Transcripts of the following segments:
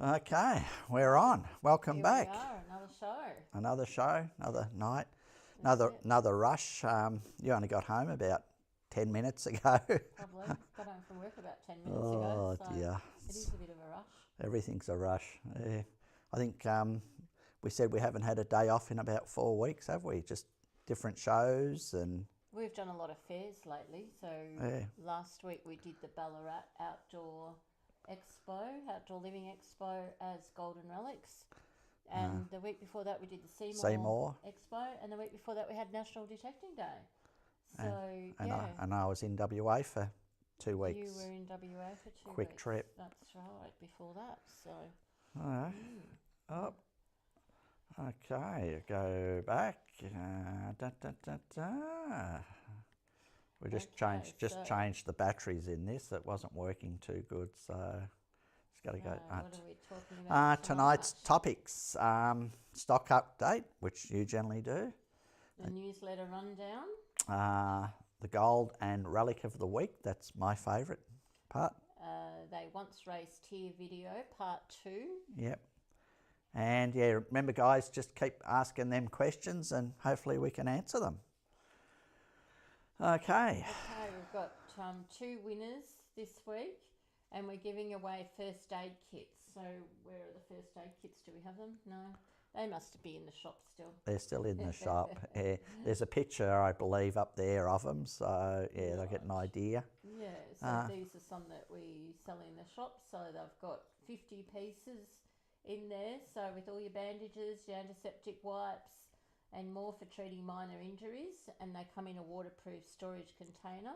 Okay, we're on. Welcome Here back. we are, another show. Another show, another night, That's it. another rush. You only got home about 10 minutes ago. Probably got home from work about 10 minutes Oh ago, so dear, it is a bit of a rush. everything's a rush. Yeah. I think we said we haven't had a day off in about 4 weeks, have we? Just different shows and We've done a lot of fairs lately. So yeah. last week we did the Ballarat Outdoor Living Expo as Golden Relics. And the week before that we did the Seymour Expo, and the week before that we had National Detecting Day. So and I was in WA for 2 weeks. You were in WA for 2 weeks. Quick trip. That's right, before that. So All right. Up. Okay, go back. We just changed the batteries in this. It wasn't working too good, so it's got to go. What are we talking about Tonight's topics: stock update, which you generally do. The newsletter rundown. The gold and relic of the week. That's my favourite part. They once raced here video part 2. Yep. And yeah, remember guys, just keep asking them questions and hopefully we can answer them. Okay. Okay, we've got 2 winners this week and we're giving away first aid kits. So where are the first aid kits? Do we have them? No. They must be in the shop still. They're still in the shop. Yeah. There's a picture, I believe, up there of them. So yeah, they'll get an idea. Yeah, so these are some that we sell in the shop. So they've got 50 pieces in there, so with all your bandages, your antiseptic wipes and more for treating minor injuries, and they come in a waterproof storage container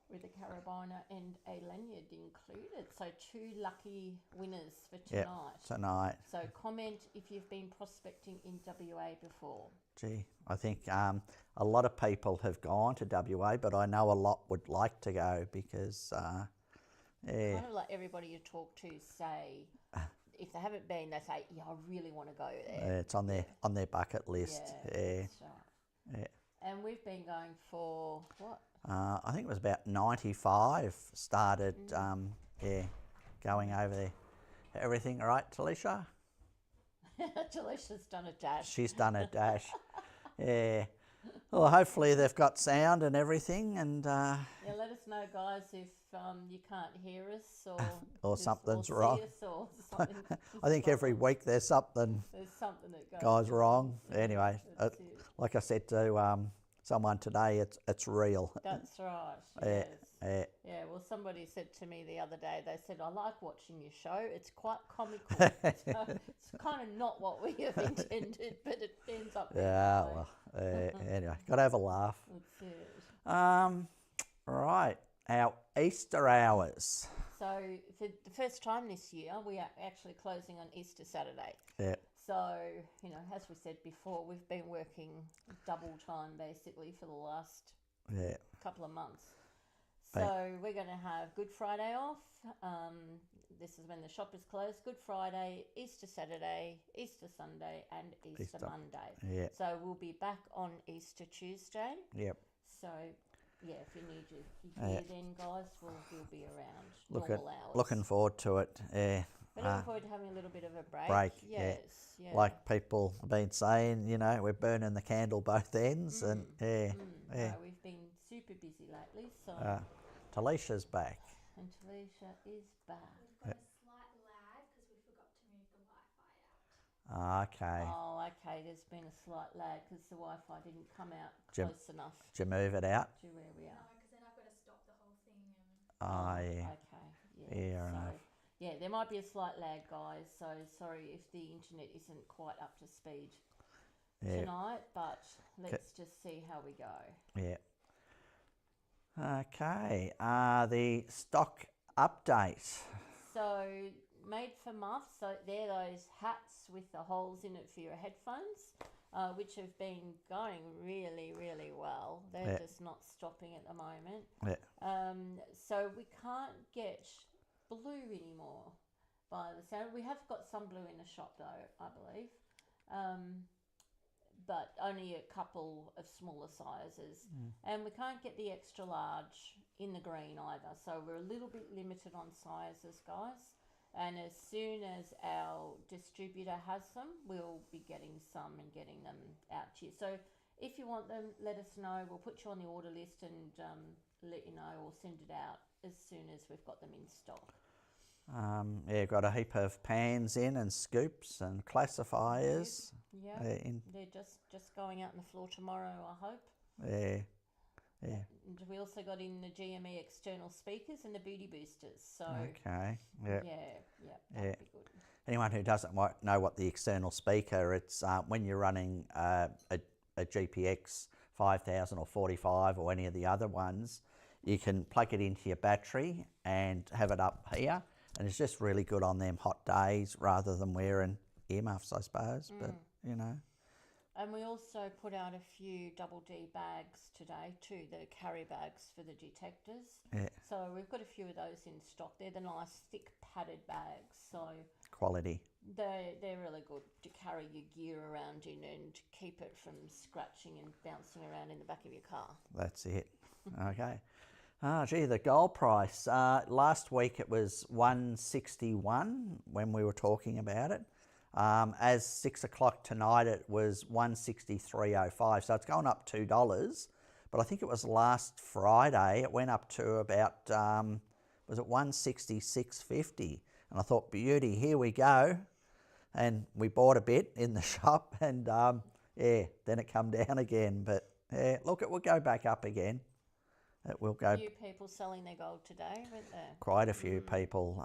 with a carabiner and a lanyard included. So 2 lucky winners for tonight. Yep, tonight. So comment if you've been prospecting in WA before. Gee, I think a lot of people have gone to WA, but I know a lot would like to go because Kind of like everybody you talk to say, if they haven't been, they say, yeah, I really want to go there. It's on their bucket list. Yeah. That's right. Yeah. And we've been going for what? I think it was about 95 started, going over there. Everything all right, Talisha? Talisha's done a dash. She's done a dash. Yeah. Well, hopefully they've got sound and everything, and yeah, let us know, guys, if you can't hear us or something's wrong. Or something. I think every week there's something that goes wrong. Anyway, like I said to someone today, it's real. That's right. Yes. Yeah. Well, somebody said to me the other day, they said, I like watching your show. It's quite comical. So it's kind of not what we have intended, but it ends up being anyway, got to have a laugh. That's it. Right, our Easter hours. So for the first time this year, we are actually closing on Easter Saturday. Yeah. So, as we said before, we've been working double time basically for the last couple of months. So we're going to have Good Friday off. This is when the shop is closed. Good Friday, Easter Saturday, Easter Sunday and Easter Monday. Yeah. So we'll be back on Easter Tuesday. Yep. So, yeah, if you need your gear then, guys, we'll be around normal hours. Looking forward to it. Yeah. We're looking forward to having a little bit of a break. Yes. Yeah. Like people have been saying, we're burning the candle both ends, and No, we've been super busy lately, so. Talisha's back. And Talisha is back. We've got a slight lag because we forgot to move the Wi-Fi out. Okay. Oh, okay. There's been a slight lag because the Wi-Fi didn't come out close enough. Did you move it out? To where we are. No, because then I've got to stop the whole thing. Yeah. Okay. Fair enough. Yeah, there might be a slight lag, guys. So sorry if the internet isn't quite up to speed tonight, but let's just see how we go. Yeah. Okay. The stock update. So made for muffs. So they're those hats with the holes in it for your headphones, which have been going really, really well. They're just not stopping at the moment. Yeah. So we can't get blue anymore by the sound. We have got some blue in the shop though, I believe. But only a couple of smaller sizes. And we can't get the extra large in the green either. So we're a little bit limited on sizes, guys. And as soon as our distributor has them, we'll be getting some and getting them out to you. So if you want them, let us know. We'll put you on the order list and let you know, or send it out as soon as we've got them in stock. Yeah, got a heap of pans in and scoops and classifiers. Yeah, they're just going out on the floor tomorrow, I hope. Yeah. And we also got in the GME external speakers and the booty boosters. So Okay. Yeah. that'd be good. Anyone who doesn't know what the external speaker, it's when you're running a GPX 5000 or 45 or any of the other ones, you can plug it into your battery and have it up here, and it's just really good on them hot days rather than wearing earmuffs, I suppose. But you know. And we also put out a few double D bags today too, the carry bags for the detectors. Yeah. So we've got a few of those in stock. They're the nice thick padded bags. So Quality. they're really good to carry your gear around in and keep it from scratching and bouncing around in the back of your car. That's it. Okay. Gee, the gold price. Last week it was 161 when we were talking about it. As 6 o'clock tonight, it was 163.05. So it's gone up $2. But I think it was last Friday, it went up to about, was it 166.50? And I thought, beauty, here we go. And we bought a bit in the shop, and then it come down again. But look, it will go back up again. It will go. A few people selling their gold today, weren't there? Quite a few people.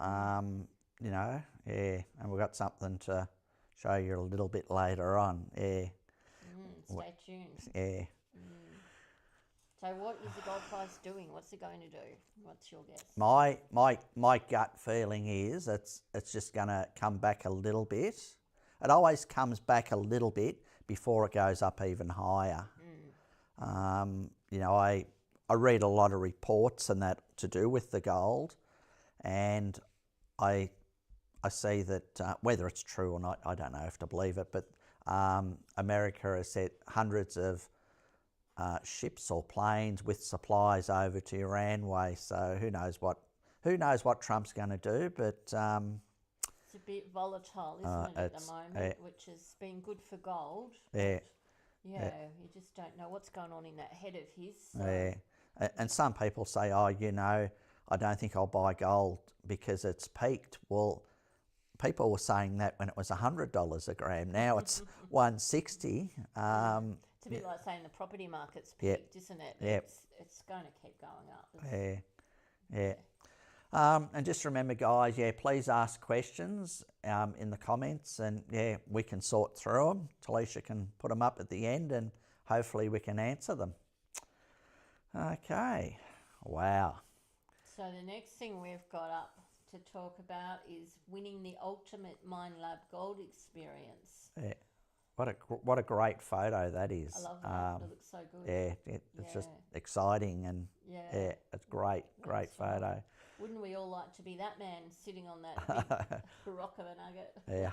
You know, and we've got something to show you a little bit later on. Stay tuned. Yeah. So what is the gold price doing? What's it going to do? What's your guess? My gut feeling is it's just going to come back a little bit. It always comes back a little bit before it goes up even higher. You know, I read a lot of reports and that to do with the gold, and I see that whether it's true or not, I don't know if to believe it, but America has sent hundreds of ships or planes with supplies over to Iran way. So who knows what Trump's going to do? But it's a bit volatile, isn't it, at the moment, which has been good for gold. Yeah. You just don't know what's going on in that head of his. So. Yeah, and some people say, oh, you know, I don't think I'll buy gold because it's peaked. Well, people were saying that when it was $100 a gram. Now it's $160. It's a bit like saying the property market's peaked, isn't it? Yeah. It's going to keep going up. Yeah. And just remember, guys, please ask questions in the comments, and we can sort through them. Talisha can put them up at the end, and hopefully we can answer them. Okay. Wow. So the next thing we've got up to talk about is winning the ultimate Minelab Gold experience. Yeah. What a great photo that is. I love that. It looks so good. Yeah, it's just exciting, and it's great photo. Wouldn't we all like to be that man sitting on that big rock of a nugget? Yeah.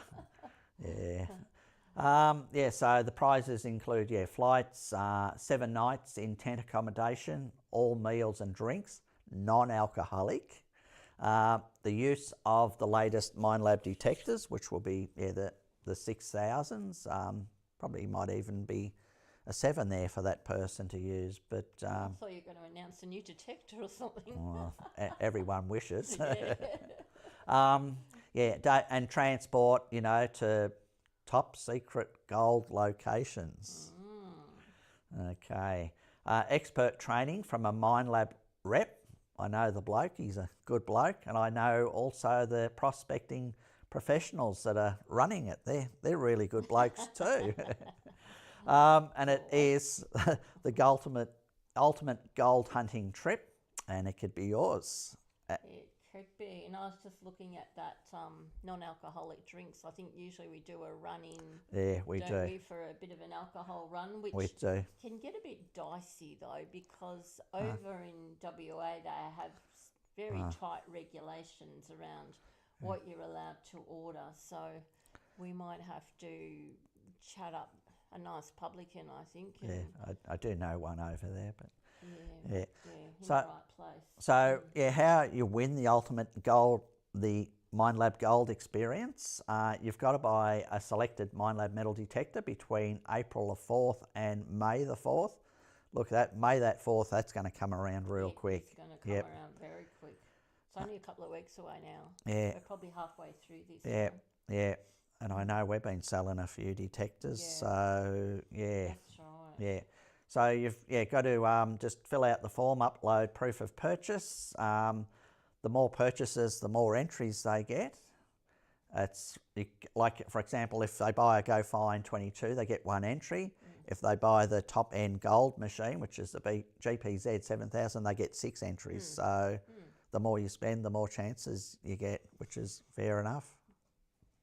So the prizes include flights, 7 nights in tent accommodation, all meals and drinks, non-alcoholic. The use of the latest Minelab detectors, which will be the 6000s. Probably might even be a 7 there for that person to use. But I thought you were going to announce a new detector or something. Well, everyone wishes. And transport, to top secret gold locations. Okay. Expert training from a Minelab rep. I know the bloke, he's a good bloke, and I know also the prospecting professionals that are running it. They're really good blokes too. And it is the ultimate gold hunting trip, and it could be yours. It could be. And I was just looking at that non-alcoholic drinks. I think usually we do a run in. Yeah, we do. For a bit of an alcohol run, which we do. Can get a bit dicey though, because over in WA they have very tight regulations around what you're allowed to order. So we might have to chat up a nice publican, I think. I do know one over there, but in the right place. So how you win the ultimate gold, the MindLab Gold experience, you've got to buy a selected MindLab metal detector between April the 4th and May the 4th. Look at that, May that 4th, that's going to come around real quick. It's going to come around very quick. It's only a couple of weeks away now. Yeah. We're probably halfway through this. Yeah, now. yeah. And I know we've been selling a few detectors, so yeah. That's right. Yeah. So you've got to just fill out the form, upload proof of purchase. The more purchases, the more entries they get. It's like, for example, if they buy a Go Fine 22, they get 1 entry. If they buy the top end gold machine, which is the GPZ 7000, they get 6 entries. So the more you spend, the more chances you get, which is fair enough.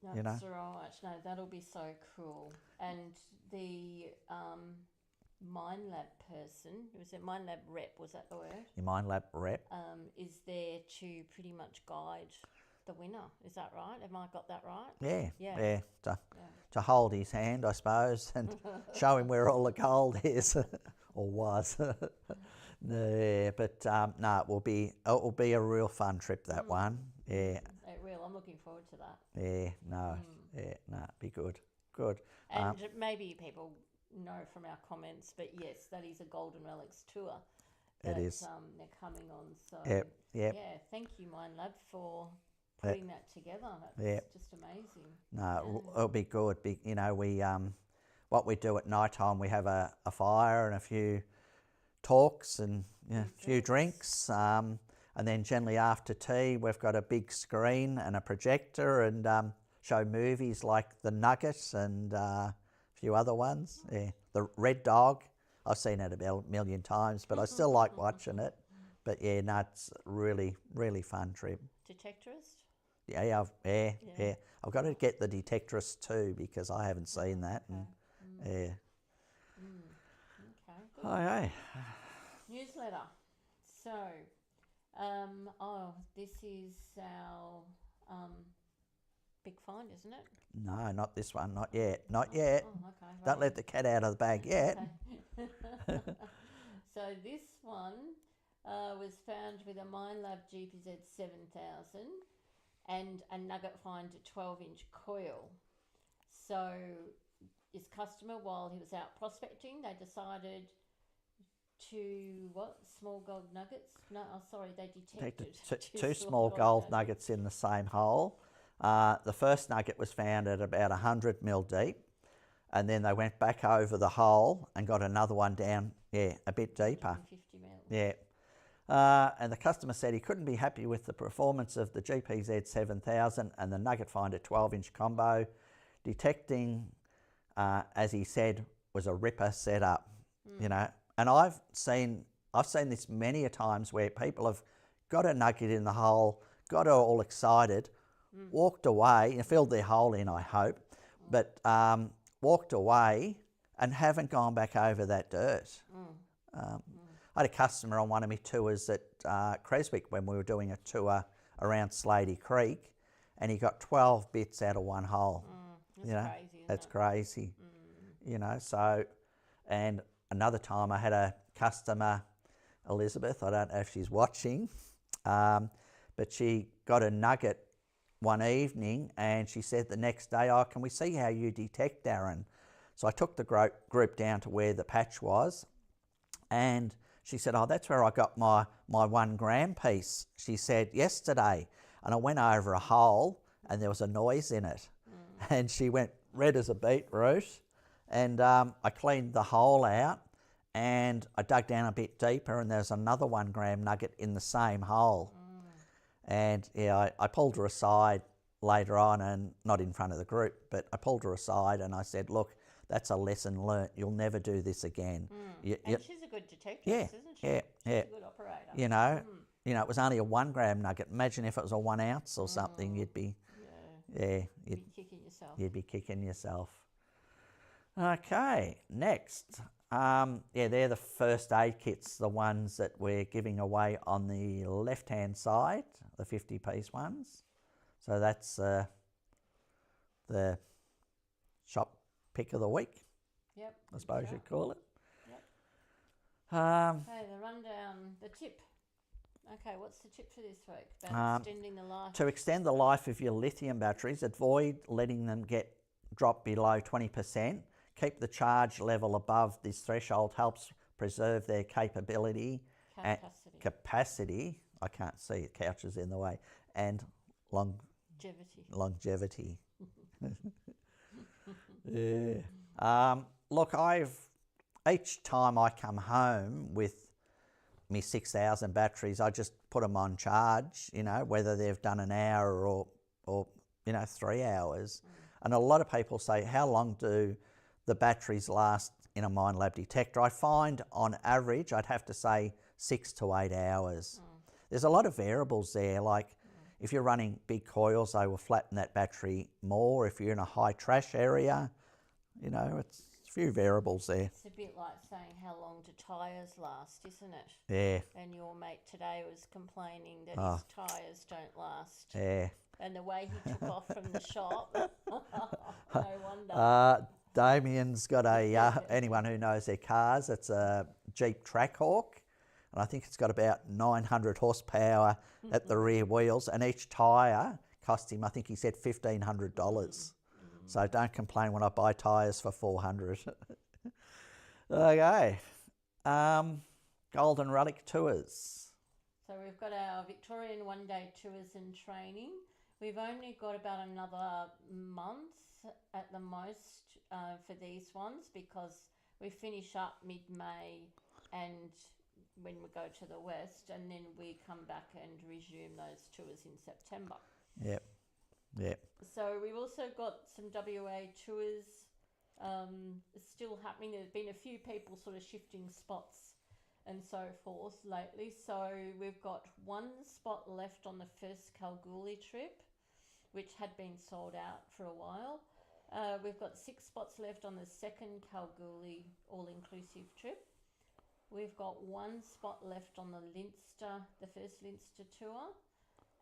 That's right. No, that'll be so cool. And the MindLab person, was it MindLab rep, was that the word? Your MindLab rep. Is there to pretty much guide the winner. Is that right? Have I got that right? Yeah. To hold his hand, I suppose, and show him where all the gold is, or was. Yeah, but no, it will be a real fun trip, that one. Yeah. It will. I'm looking forward to that. Yeah. No. Yeah. No. Be good. Good. And maybe people know from our comments, but yes, that is a Golden Relics tour. That, it is. They're coming on. So Yep. yeah, thank you, MindLab, for putting that together. That's just amazing. No, it'll be good. We what we do at night time, we have a fire and a few talks and a few drinks. And then generally after tea, we've got a big screen and a projector and show movies like The Nugget and a few other ones. Yeah, The Red Dog. I've seen it a million times, but I still like watching it. But yeah, no, it's really, really fun trip. Detectorist? Yeah. I've got to get the Detectorist too because I haven't seen that. Okay. And, yeah. Okay. Good. Oh, hey. Newsletter. So, this is our big find, isn't it? No, not this one. Not yet. Not yet. Oh, okay. Right. Don't let the cat out of the bag yet. Okay. So this one was found with a MindLab GPZ 7000 and a nugget find 12-inch coil. So his customer, while he was out prospecting, they decided to, small gold nuggets? No, sorry, they detected two small gold nuggets in the same hole. The first nugget was found at about 100 mil deep, and then they went back over the hole and got another one down, a bit deeper. 150 mil. Yeah. And the customer said he couldn't be happy with the performance of the GPZ 7000 and the nugget finder 12-inch combo. Detecting, as he said, was a ripper setup, And I've seen this many a times where people have got a nugget in the hole, got all excited, walked away, and filled their hole in, I hope, but walked away and haven't gone back over that dirt. I had a customer on one of my tours at Creswick when we were doing a tour around Slady Creek, and he got 12 bits out of one hole. That's crazy. That's crazy. So, and another time I had a customer, Elizabeth, I don't know if she's watching, but she got a nugget one evening and she said the next day, can we see how you detect, Darren? So I took the group down to where the patch was and she said, that's where I got my 1 gram piece. She said, yesterday. And I went over a hole and there was a noise in it. And she went red as a beetroot. And I cleaned the hole out and I dug down a bit deeper and there's another 1 gram nugget in the same hole. And I pulled her aside later on, and not in front of the group, but I pulled her aside and I said, look, that's a lesson learnt. You'll never do this again. And she's a good detective, isn't she? Yeah. She's a good operator. It was only a 1 gram nugget. Imagine if it was a 1 ounce or something, you'd be, you'd be kicking yourself. You'd be kicking yourself. Okay, next. They're the first aid kits, the ones that we're giving away on the left-hand side, the 50-piece ones. So that's the shop pick of the week. Yep. I suppose you'd call it. Yep. Okay, the rundown, the tip. Okay, what's the tip for this week about extending the life? To extend the life of your lithium batteries, avoid letting them drop below 20%. Keep the charge level above this threshold, helps preserve their capability and capacity. I can't see it, couch is in the way, and longevity. Yeah. Look, each time I come home with me 6,000 batteries, I just put them on charge, whether they've done an hour or 3 hours. And a lot of people say, how long do the batteries last in a MindLab detector? I find on average, I'd have to say 6 to 8 hours. There's a lot of variables there, like if you're running big coils, they will flatten that battery more. If you're in a high trash area, it's a few variables there. It's a bit like saying how long do tyres last, isn't it? Yeah. And your mate today was complaining that his tyres don't last. Yeah. And the way he took off from the shop, no wonder. Damien's got anyone who knows their cars, it's a Jeep Trackhawk, and I think it's got about 900 horsepower at the rear wheels, and each tyre cost him, I think he said $1,500. So don't complain when I buy tyres for $400. Okay. Golden Relic tours. So we've got our Victorian one-day tours and training. We've only got about another month at the most for these ones, because we finish up mid-May and when we go to the west, and then we come back and resume those tours in September. Yep. So we've also got some WA tours still happening. There's been a few people sort of shifting spots and so forth lately. So we've got one spot left on the first Kalgoorlie trip, which had been sold out for a while. We've got 6 spots left on the second Kalgoorlie all-inclusive trip. We've got 1 spot left on the first Leinster tour.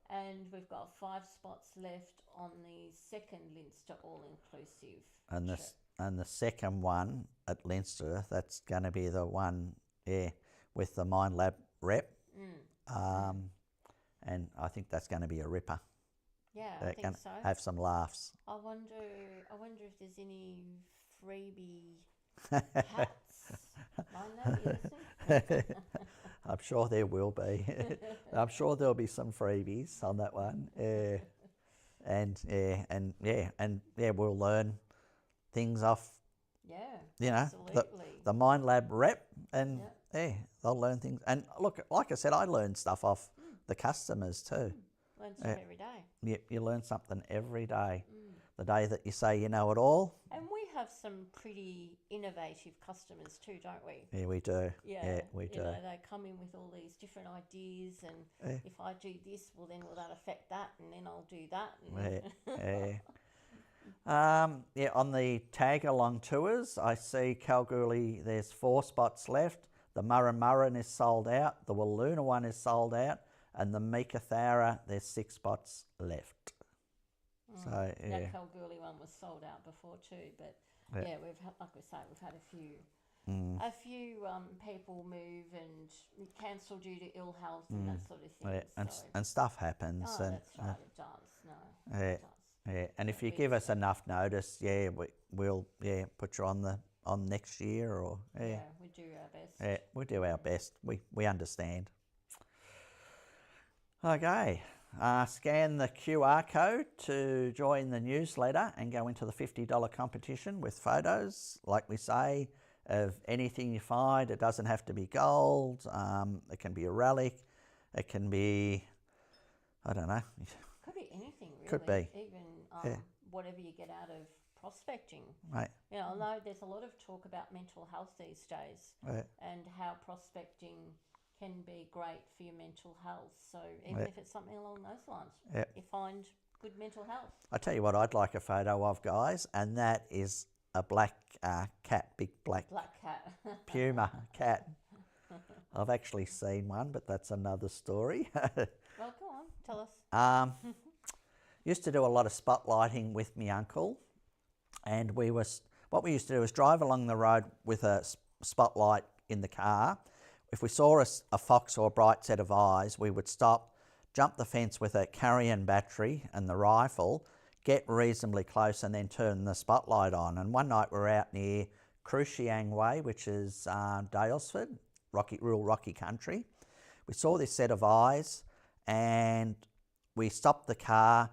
And we've got 5 spots left on the second Leinster all-inclusive trip. And the second one at Leinster, that's going to be the one, with the MindLab rep. And I think that's going to be a ripper. Yeah, I think so. Have some laughs. I wonder if there's any freebie hats. MindLab, you listening? I'm sure there will be. I'm sure there'll be some freebies on that one. We'll learn things off. Yeah, the MindLab rep, and they'll learn things. And look, like I said, I learn stuff off the customers too. Learn stuff every day. You learn something every day. The day that you say you know it all. And we have some pretty innovative customers too, don't we? Yeah, we do. Yeah, we do. They come in with all these different ideas, and if I do this, well, then will that affect that, and then I'll do that. On the tag along tours, I see Kalgoorlie, there's 4 spots left. The Murrin is sold out. The Walloona one is sold out. And the Meekatharra, there's 6 spots left. So that Kalgoorlie one was sold out before too, but we've had, like we say, we've had a few people move and cancel due to ill health and that sort of thing. And stuff happens. Oh, and, that's right, it does. It does. Yeah, and if you give us enough notice, we'll put you on next year, or we do our best. Yeah, we do our best. We understand. Okay. Scan the QR code to join the newsletter and go into the $50 competition with photos, like we say, of anything you find. It doesn't have to be gold. It can be a relic. It can be, I don't know. Could be anything, really. Could be. Even whatever you get out of prospecting. Right. Although there's a lot of talk about mental health these days, and how prospecting can be great for your mental health. So even if it's something along those lines, you find good mental health. I tell you what I'd like a photo of, guys, and that is a black cat, big black cat. Puma cat. I've actually seen one, but that's another story. Well, go on, tell us. Used to do a lot of spotlighting with my uncle, and what we used to do was drive along the road with a spotlight in the car. if we saw a fox or a bright set of eyes, we would stop, jump the fence with a carry-in battery and the rifle, get reasonably close and then turn the spotlight on. And one night we were out near Cruciang Way, which is Dalesford, rural rocky country. We saw this set of eyes and we stopped the car.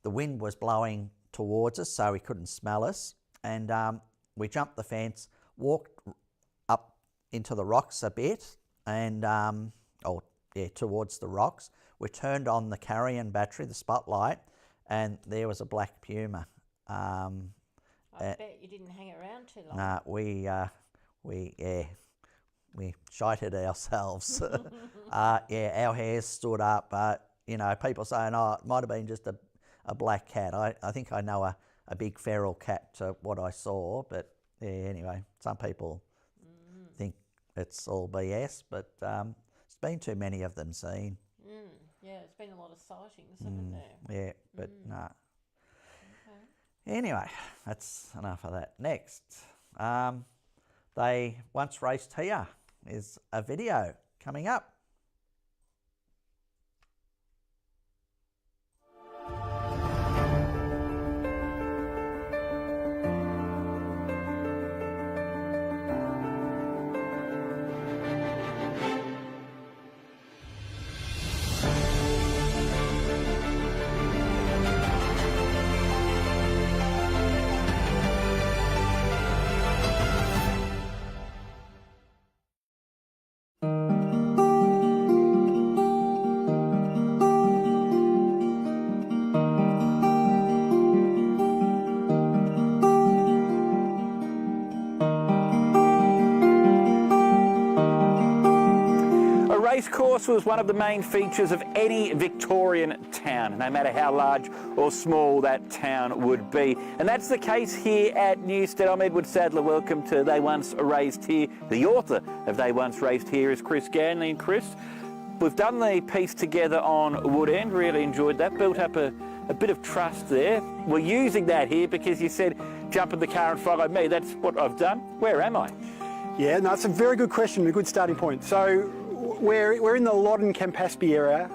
The wind was blowing towards us, so he couldn't smell us. And we jumped the fence, walked up into the rocks a bit and, towards the rocks. We turned on the carry-in battery, the spotlight, and there was a black puma. I bet you didn't hang around too long. Nah, we shited ourselves. Our hairs stood up. People saying, oh, it might have been just a black cat. I think I know a big feral cat to what I saw, but yeah, anyway, some people think it's all BS, but there's been too many of them seen. Yeah, it's been a lot of sightings, haven't there? Yeah, but nah. Okay. Anyway, that's enough of that. Next, they once raced here is a video coming up. Racecourse was one of the main features of any Victorian town, no matter how large or small that town would be. And that's the case here at Newstead. I'm Edward Sadler. Welcome to They Once Raced Here. The author of They Once Raced Here is Chris Ganley. And Chris, we've done the piece together on Wood End, really enjoyed that, built up a bit of trust there. We're using that here because you said jump in the car and follow me. That's what I've done. Where am I? Yeah, no, it's a very good question, a good starting point. So we're in the Loddon-Campaspe area.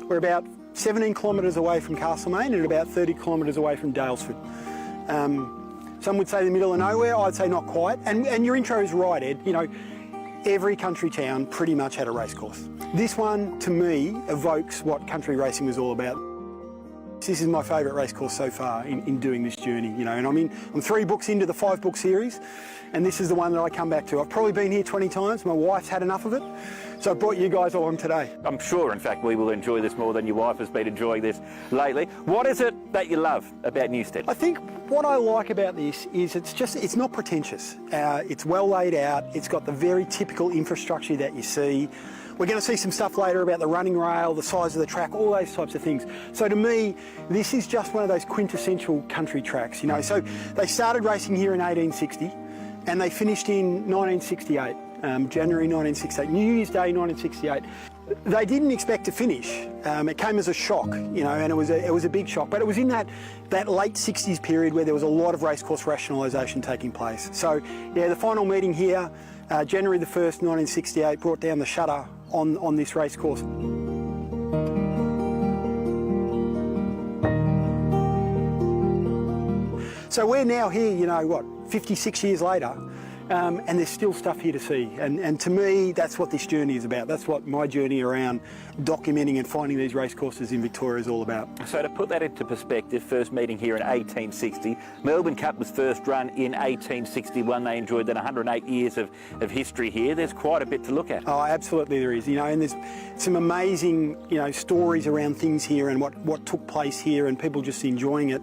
We're about 17 kilometres away from Castlemaine and about 30 kilometres away from Dalesford. Some would say the middle of nowhere, I'd say not quite. And your intro is right, Ed. You know, every country town pretty much had a racecourse. This one, to me, evokes what country racing was all about. This is my favourite racecourse so far in doing this journey, you know, and I'm 3 books into the 5-book series, and this is the one that I come back to. I've probably been here 20 times, my wife's had enough of it, so I brought you guys along today. I'm sure, in fact, we will enjoy this more than your wife has been enjoying this lately. What is it that you love about Newstead? I think what I like about this is it's not pretentious. It's well laid out, it's got the very typical infrastructure that you see. We're going to see some stuff later about the running rail, the size of the track, all those types of things. So to me, this is just one of those quintessential country tracks, you know. So they started racing here in 1860 and they finished in 1968, January 1968, New Year's Day 1968. They didn't expect to finish. It came as a shock, you know, and it was a big shock. But it was in that late 60s period where there was a lot of racecourse rationalisation taking place. So yeah, the final meeting here, January the 1st, 1968, brought down the shutter on this racecourse. So we're now here, you know, what, 56 years later, and there's still stuff here to see. And to me, that's what this journey is about. That's what my journey around documenting and finding these racecourses in Victoria is all about. So to put that into perspective, first meeting here in 1860, Melbourne Cup was first run in 1861. They enjoyed that 108 years of history here. There's quite a bit to look at. Oh, absolutely there is, you know, and there's some amazing, you know, stories around things here and what took place here and people just enjoying it.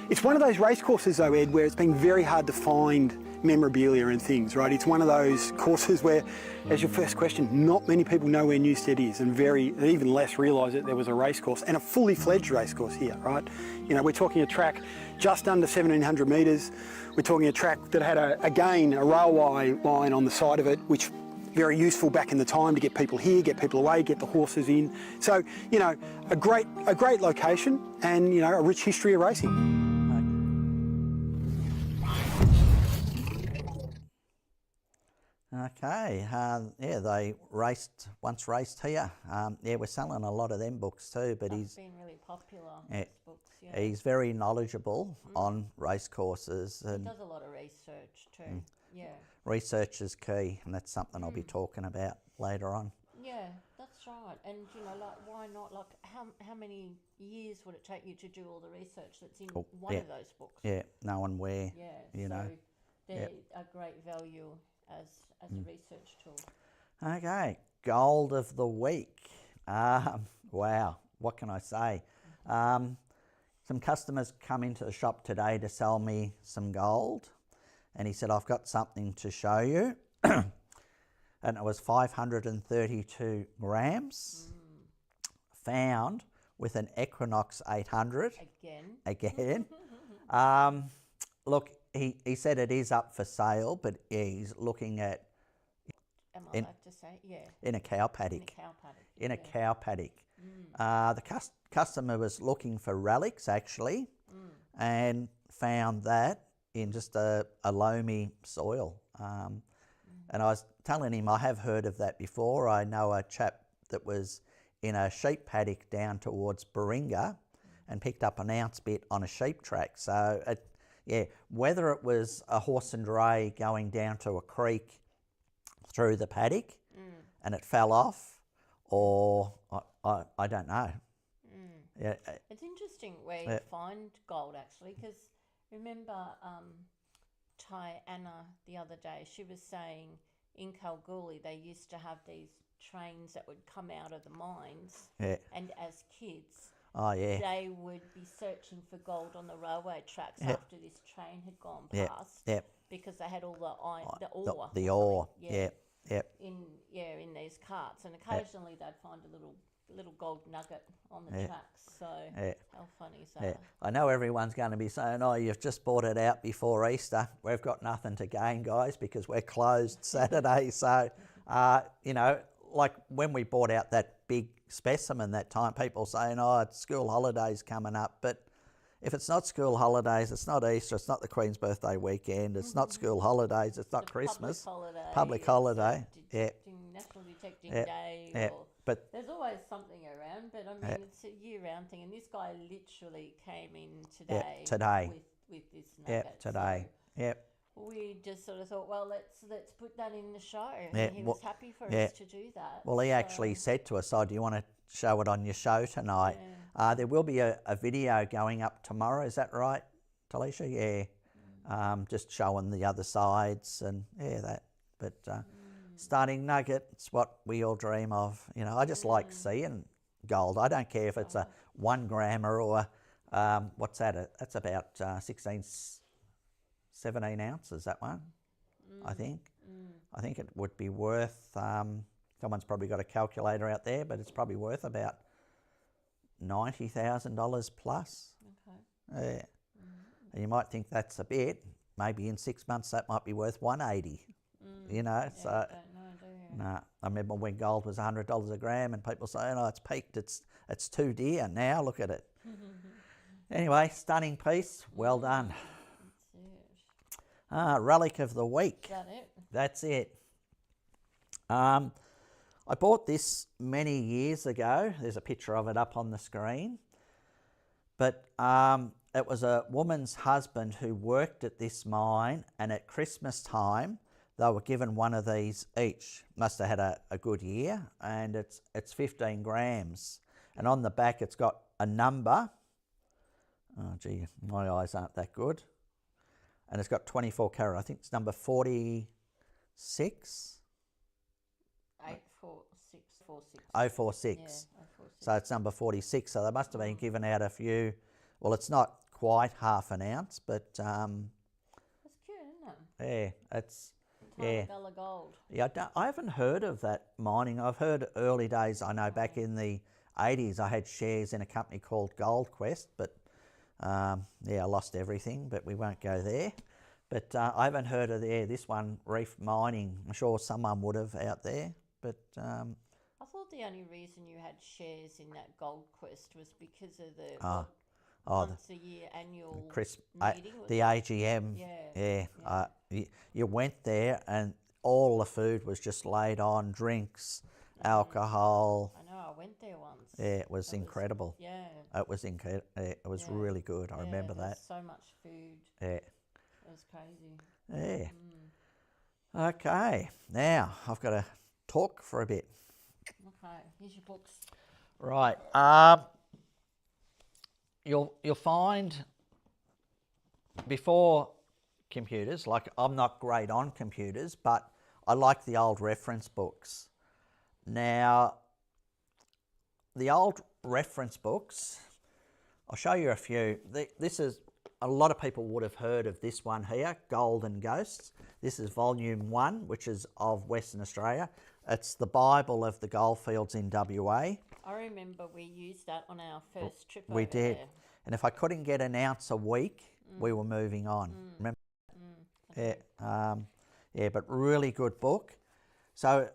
It's one of those racecourses though, Ed, where it's been very hard to find memorabilia and things, right? It's one of those courses where, as your first question, not many people know where Newstead is and even less realise that there was a racecourse and a fully fledged racecourse here, right? You know, we're talking a track just under 1,700 metres. We're talking a track that had, again, a railway line on the side of it, which very useful back in the time to get people here, get people away, get the horses in. So, you know, a great location and, you know, a rich history of racing. Okay, yeah, they once raced here. Yeah, we're selling a lot of them books too, but That's been really popular, Yeah. those books, yeah. he's very knowledgeable on race courses, He and does a lot of research too, yeah. research is key, and that's something I'll be talking about later on. Yeah, that's right. And, you know, like, why not? Like, how many years would it take you to do all the research that's in one of those books? Yeah, knowing where, Yeah, you so know. they're a great value as a research tool. Okay, gold of the week. Wow, what can I say? Some customers come into the shop today to sell me some gold, and he said, I've got something to show you. And it was 532 grams, found with an Equinox 800. Again. Look, he said it is up for sale, but he's looking at Am I allowed to say? Yeah. in a cow paddock. In a cow paddock. In a cow paddock. The customer was looking for relics actually, and found that in just a loamy soil. And I was telling him I have heard of that before. I know a chap that was in a sheep paddock down towards Baringa and picked up an ounce bit on a sheep track. So, yeah, whether it was a horse and dray going down to a creek through the paddock and it fell off, or I don't know. Yeah, It's interesting where you find gold actually, because remember Anna the other day, she was saying in Kalgoorlie they used to have these trains that would come out of the mines, and as kids they would be searching for gold on the railway tracks after this train had gone past, because they had all the ore in these carts, and occasionally they'd find a little gold nugget on the tracks. So how funny is that? I know everyone's going to be saying, oh, you've just bought it out before Easter. We've got nothing to gain, guys, because we're closed Saturday. So, you know, like when we bought out that big specimen that time, people saying, oh, it's school holidays coming up. But if it's not school holidays, it's not Easter, it's not the Queen's birthday weekend, it's not school holidays, it's not Christmas. Public holiday. National Detecting Day. But there's always something around, but I mean, it's a year-round thing. And this guy literally came in today. With this nugget. Today. So we just sort of thought, well, let's put that in the show. And he was happy for us to do that. Well, he actually said to us, oh, do you want to show it on your show tonight? There will be a video going up tomorrow. Is that right, Talisha? Yeah. Just showing the other sides and that. But starting nugget, it's what we all dream of. You know, I just like seeing gold. I don't care if it's a 1 grammer or what's that? That's about 16, 17 ounces, that one, I think. I think it would be worth, someone's probably got a calculator out there, but it's probably worth about $90,000 plus. Okay. Yeah. And you might think that's a bit. Maybe in 6 months that might be worth 180. You know, so I don't know, do you? no. I remember when gold was $100 a gram, and people saying, "Oh, it's peaked. It's too dear now. Look at it." Anyway, stunning piece. Well done. That's it. Relic of the week. Is that it? That's it. I bought this many years ago. There's a picture of it up on the screen. But it was a woman's husband who worked at this mine, and at Christmas time, they were given one of these each. Must have had a good year, and it's 15 grams. And on the back, it's got a number. Oh, gee, my eyes aren't that good. And it's got 24 carat. I think it's number 46. 84646. 046. Yeah, 046. So it's number 46. So they must have been given out a few. Well, it's not quite half an ounce, but That's cute, isn't it? yeah, it's yeah. Colour gold. Yeah, I haven't heard of that mining. I've heard early days. I know back in the 80s, I had shares in a company called Gold Quest, but yeah, I lost everything. But we won't go there. But I haven't heard of this one, Reef Mining. I'm sure someone would have out there, but. I thought the only reason you had shares in that Gold Quest was because of the once a year annual meeting. The AGM. You went there and all the food was just laid on, drinks, alcohol. I know, I went there once. Yeah, it was incredible. It was incredible. It was really good. I remember there that. was so much food. Yeah. It was crazy. Yeah. Okay. Now I've got to talk for a bit. Okay, here's your books. Right. You'll find before computers, like I'm not great on computers, but I like the old reference books. Now, the old reference books, I'll show you a few. This is, a lot of people would have heard of this one here, Golden Ghosts. This is volume 1, which is of Western Australia. It's the Bible of the goldfields in WA. I remember we used that on our first trip We over did. there. And if I couldn't get an ounce a week, we were moving on. Remember? Yeah, but really good book. So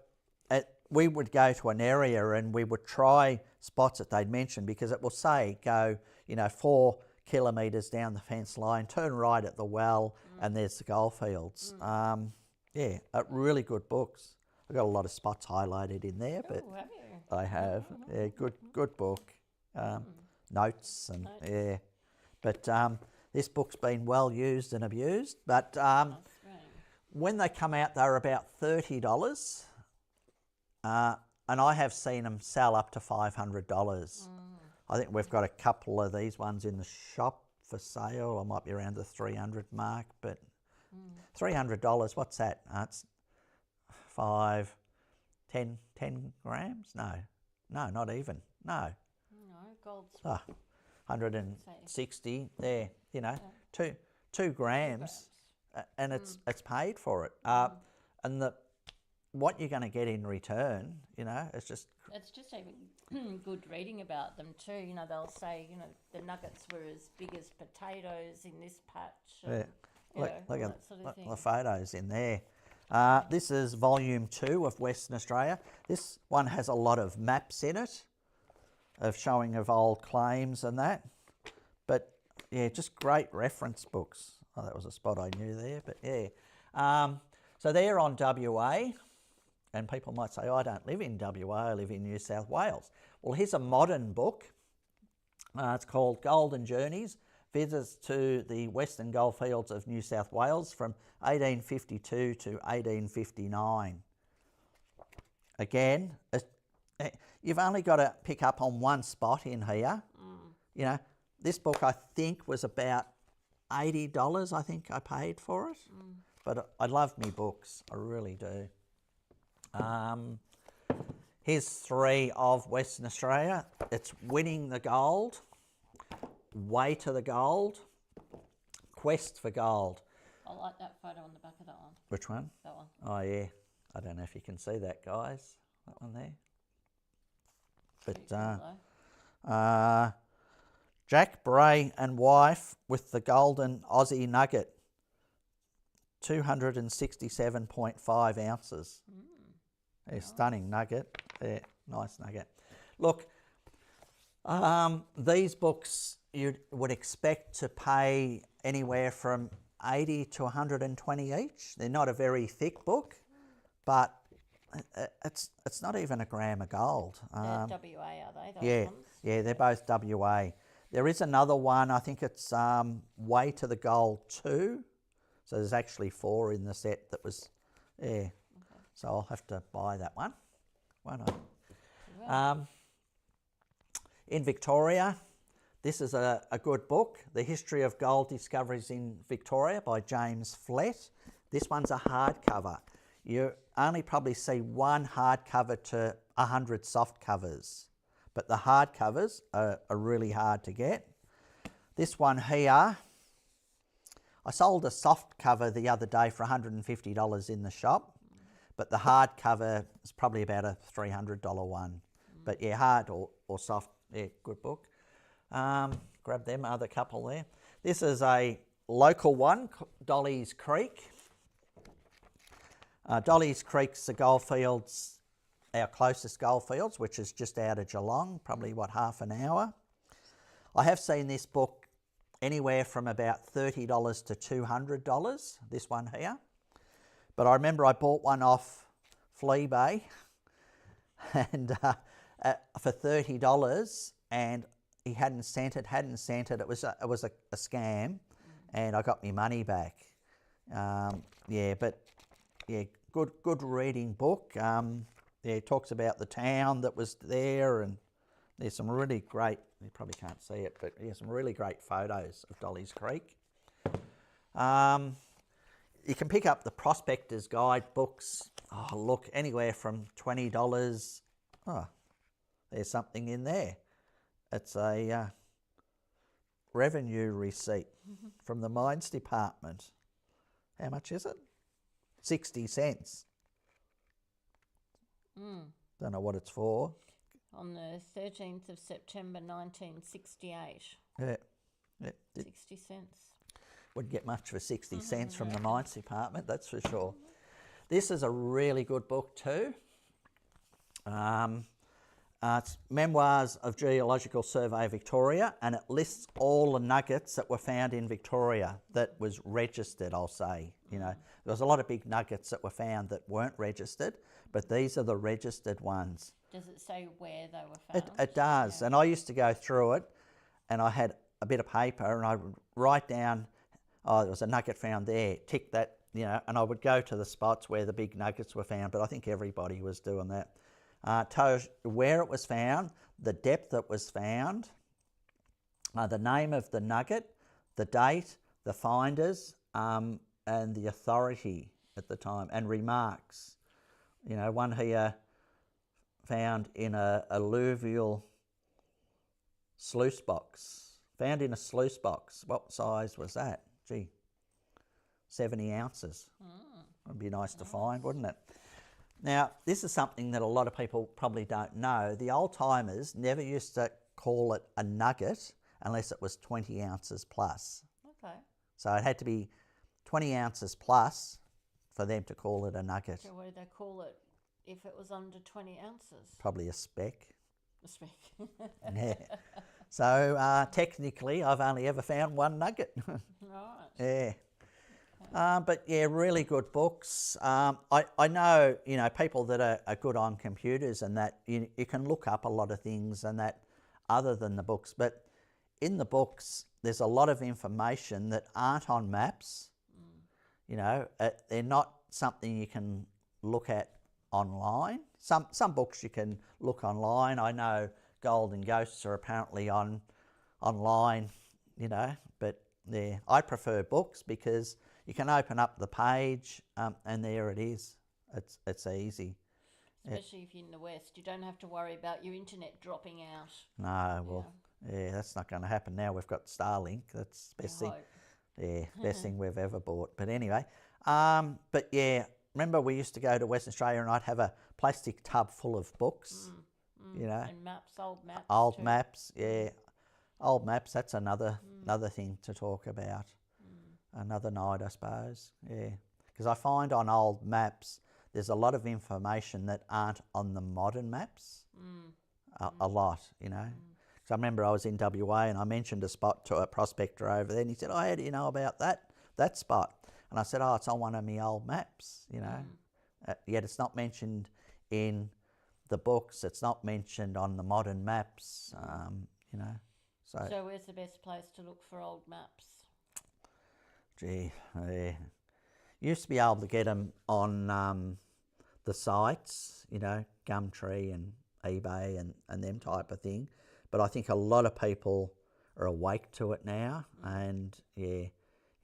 we would go to an area and we would try spots that they'd mentioned, because it will say go, 4 kilometres down the fence line, turn right at the well, and there's the goldfields. Yeah, really good books. I've got a lot of spots highlighted in there, but Oh, have you? I have. Yeah, good book. Notes and yeah, but this book's been well used and abused. But That's right. when they come out, they're about $30, and I have seen them sell up to $500. I think we've got a couple of these ones in the shop for sale. I might be around the 300 mark, but $300. What's that? It's 10 grams? No, not even. No. No, gold's 160 there, 2 grams, and it's paid for it. And what you're going to get in return, it's just... It's just even good reading about them too. They'll say, the nuggets were as big as potatoes in this patch. And, Look all at that sort of thing. the photos in there. This is volume 2 of Western Australia. This one has a lot of maps in it, of showing of old claims and that. But yeah, just great reference books. Oh, that was a spot I knew there, but yeah. So they're on WA, and people might say, I don't live in WA, I live in New South Wales. Well, here's a modern book. It's called Golden Journeys, Visits to the Western Goldfields of New South Wales from 1852 to 1859. Again, you've only got to pick up on one spot in here. This book I think was about $80, I think I paid for it. But I love me books, I really do. Here's 3 of Western Australia. It's Winning the Gold, Way to the Gold, Quest for Gold. I like that photo on the back of that one. Which one? That one. Oh yeah, I don't know if you can see that, guys. That one there. But Pretty cool, though. Jack Bray and wife with the golden Aussie nugget, 267.5 ounces. A stunning nugget. Yeah, nice nugget. Look, these books you would expect to pay anywhere from 80 to 120 each. They're not a very thick book, but it's not even a gram of gold. They're WA, are they? Those Yeah, ones? yeah, they're both WA. There is another one, I think it's Way to the Gold 2. So there's actually 4 in the set that was, yeah. Okay. So I'll have to buy that one, won't I? In Victoria, this is a good book, The History of Gold Discoveries in Victoria by James Flett. This one's a hardcover. You only probably see one hardcover to 100 soft covers, but the hardcovers are really hard to get. This one here, I sold a soft cover the other day for $150 in the shop, but the hardcover is probably about a $300 one. But yeah, hard or soft, yeah, good book. Grab them, other couple there. This is a local one, Dolly's Creek. Dolly's Creek's the goldfields, our closest goldfields, which is just out of Geelong, probably half an hour. I have seen this book anywhere from about $30 to $200, this one here. But I remember I bought one off Fleabay and for $30, and he hadn't sent it. It was a scam, and I got my money back. Good reading book. It talks about the town that was there, and there's some really great, you probably can't see it, but some really great photos of Dolly's Creek. You can pick up the Prospector's Guide books. Oh, look, anywhere from $20. Oh, there's something in there. It's a revenue receipt from the Mines Department. How much is it? 60 cents. Don't know what it's for. On the 13th of September 1968. Yeah. 60 cents. Wouldn't get much for 60 cents from the Mines Department, that's for sure. This is a really good book too. It's Memoirs of Geological Survey Victoria, and it lists all the nuggets that were found in Victoria that was registered, I'll say. You know, there was a lot of big nuggets that were found that weren't registered, but these are the registered ones. Does it say where they were found? It does, and I used to go through it, and I had a bit of paper, and I would write down, oh, there was a nugget found there, tick that, you know, and I would go to the spots where the big nuggets were found, but I think everybody was doing that. Tells where it was found, the depth it was found, the name of the nugget, the date, the finders, and the authority at the time, and remarks. You know, one here found in a alluvial sluice box. Found in a sluice box. What size was that? Gee, 70 ounces. Would be nice to find, wouldn't it? Now, this is something that a lot of people probably don't know. The old timers never used to call it a nugget unless it was 20 ounces plus. Okay. So it had to be 20 ounces plus for them to call it a nugget. So what did they call it if it was under 20 ounces? Probably a speck. A speck. Yeah. So technically, I've only ever found one nugget. Right. Yeah. But yeah, really good books. I know, you know, people that are good on computers and that you can look up a lot of things and that other than the books. But in the books, there's a lot of information that aren't on maps. You know, they're not something you can look at online. Some books you can look online. I know Golden Ghosts are apparently online, you know, but yeah, I prefer books because you can open up the page and there it is. It's easy. Especially if you're in the West, you don't have to worry about your internet dropping out. No, well, yeah, that's not going to happen now. We've got Starlink. That's the best thing. Yeah, best thing we've ever bought. But anyway, but yeah, remember we used to go to Western Australia and I'd have a plastic tub full of books. You know, And maps, old maps. old too. maps. Yeah, old maps. That's another thing to talk about. Another night, I suppose. Yeah, because I find on old maps there's a lot of information that aren't on the modern maps. A lot, you know. So I remember I was in WA and I mentioned a spot to a prospector over there, and he said, "Oh, how do you know about that spot?" And I said, "Oh, it's on one of my old maps, you know." Yet it's not mentioned in the books. It's not mentioned on the modern maps, you know. So where's the best place to look for old maps? Gee, yeah. Used to be able to get them on the sites, you know, Gumtree and eBay and them type of thing. But I think a lot of people are awake to it now. And yeah,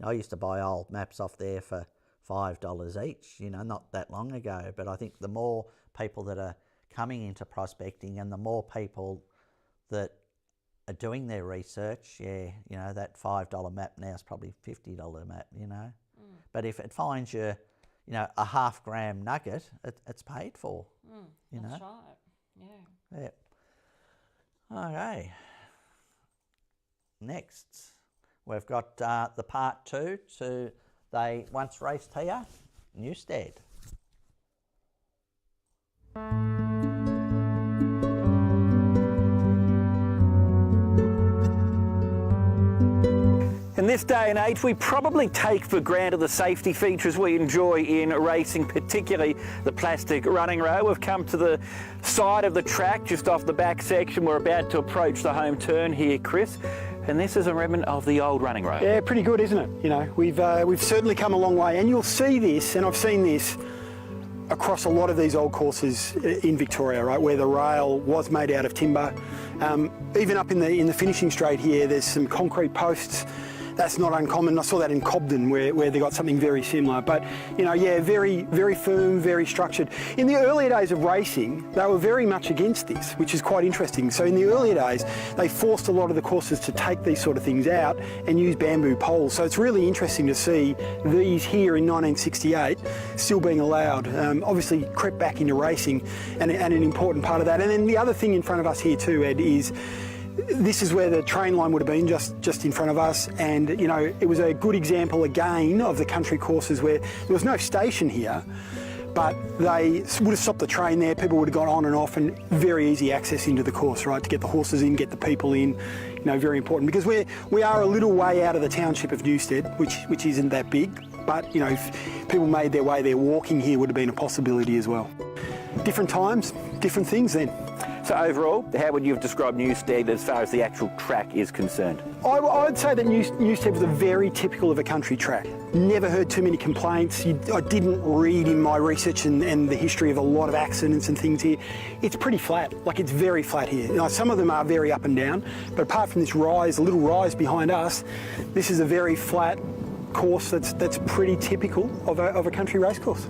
I used to buy old maps off there for $5 each, you know, not that long ago. But I think the more people that are coming into prospecting and the more people that are doing their research, yeah, you know, that $5 map now is probably $50 map, you know. But if it finds you, you know, a half-gram nugget, it's paid for, you know. That's right, yeah. Yeah. Okay. Next, we've got the part 2 to They Once Raced Here, Newstead. In this day and age, we probably take for granted the safety features we enjoy in racing, particularly the plastic running rail. We've come to the side of the track, just off the back section. We're about to approach the home turn here, Chris. And this is a remnant of the old running rail. Yeah, pretty good, isn't it? You know, we've certainly come a long way, and you'll see this, and I've seen this across a lot of these old courses in Victoria, right, where the rail was made out of timber. Even up in the finishing straight here, there's some concrete posts. That's not uncommon. I saw that in Cobden where they got something very similar. But, you know, yeah, very, very firm, very structured. In the earlier days of racing, they were very much against this, which is quite interesting. So in the earlier days, they forced a lot of the courses to take these sort of things out and use bamboo poles. So it's really interesting to see these here in 1968 still being allowed. Obviously crept back into racing and an important part of that. And then the other thing in front of us here too, Ed, is this is where the train line would have been, just in front of us, and you know, it was a good example again of the country courses where there was no station here, but they would have stopped the train there, people would have gone on and off, and very easy access into the course, right, to get the horses in, get the people in, you know, very important, because we are a little way out of the township of Newstead, which isn't that big, but you know, if people made their way there, walking here would have been a possibility as well. Different times, different things then. So overall, how would you have described Newstead as far as the actual track is concerned? I would say that Newstead was very typical of a country track. Never heard too many complaints. I didn't read in my research and the history of a lot of accidents and things here. It's pretty flat, like it's very flat here. You know, some of them are very up and down, but apart from this rise, a little rise behind us, this is a very flat course that's pretty typical of a country race course.